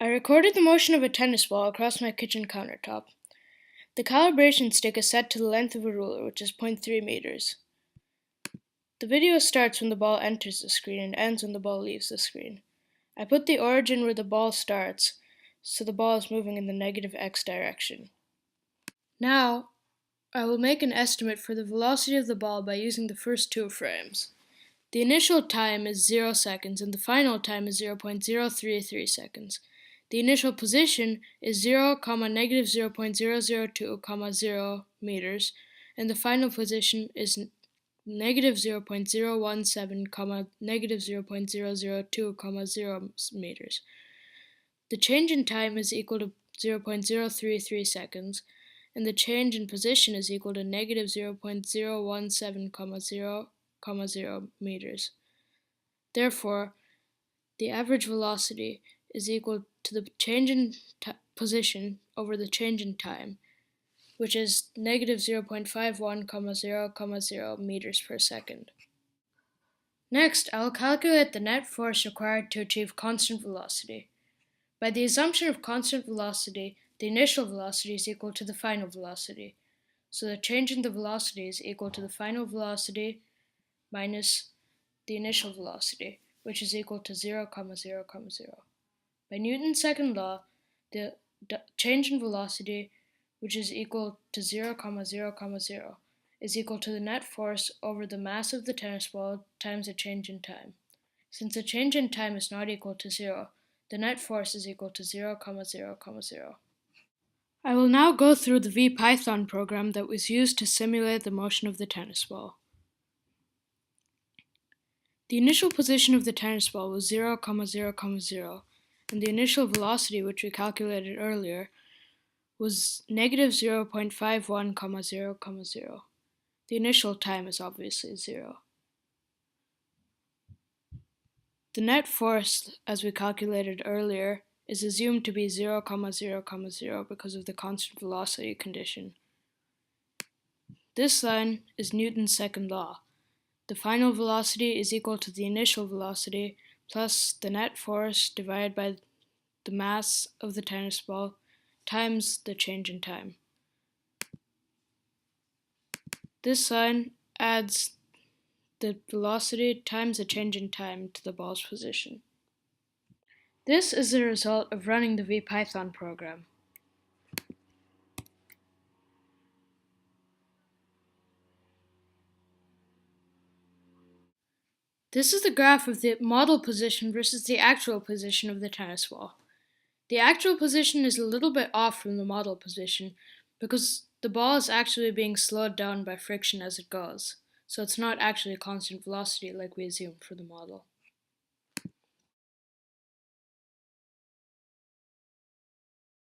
I recorded the motion of a tennis ball across my kitchen countertop. The calibration stick is set to the length of a ruler, which is 0.3 meters. The video starts when the ball enters the screen and ends when the ball leaves the screen. I put the origin where the ball starts, so the ball is moving in the negative x direction. Now, I will make an estimate for the velocity of the ball by using the first two frames. The initial time is 0 seconds and the final time is 0.033 seconds. The initial position is 0, negative 0.002, 0 meters, and the final position is negative 0.017, negative 0.002, 0 meters. The change in time is equal to 0.033 seconds, and the change in position is equal to negative 0.017, 0 meters. Therefore, the average velocity is equal to the change in position over the change in time, which is negative 0.51, 0, meters per second. Next, I will calculate the net force required to achieve constant velocity. By the assumption of constant velocity, the initial velocity is equal to the final velocity. So the change in the velocity is equal to the final velocity minus the initial velocity, which is equal to 0, 0, 0. By Newton's second law, the change in velocity, which is equal to 0, 0, 0, is equal to the net force over the mass of the tennis ball times the change in time. Since the change in time is not equal to 0, the net force is equal to 0, 0, 0. I will now go through the VPython program that was used to simulate the motion of the tennis ball. The initial position of the tennis ball was 0, 0, 0, and the initial velocity, which we calculated earlier, was negative 0.51, 0, 0. The initial time is obviously 0. The net force, as we calculated earlier, is assumed to be 0, 0, 0 because of the constant velocity condition. This line is Newton's second law. The final velocity is equal to the initial velocity plus the net force divided by the mass of the tennis ball times the change in time. This line adds the velocity times the change in time to the ball's position. This is the result of running the VPython program. This is the graph of the model position versus the actual position of the tennis ball. The actual position is a little bit off from the model position because the ball is actually being slowed down by friction as it goes, so it's not actually a constant velocity like we assumed for the model.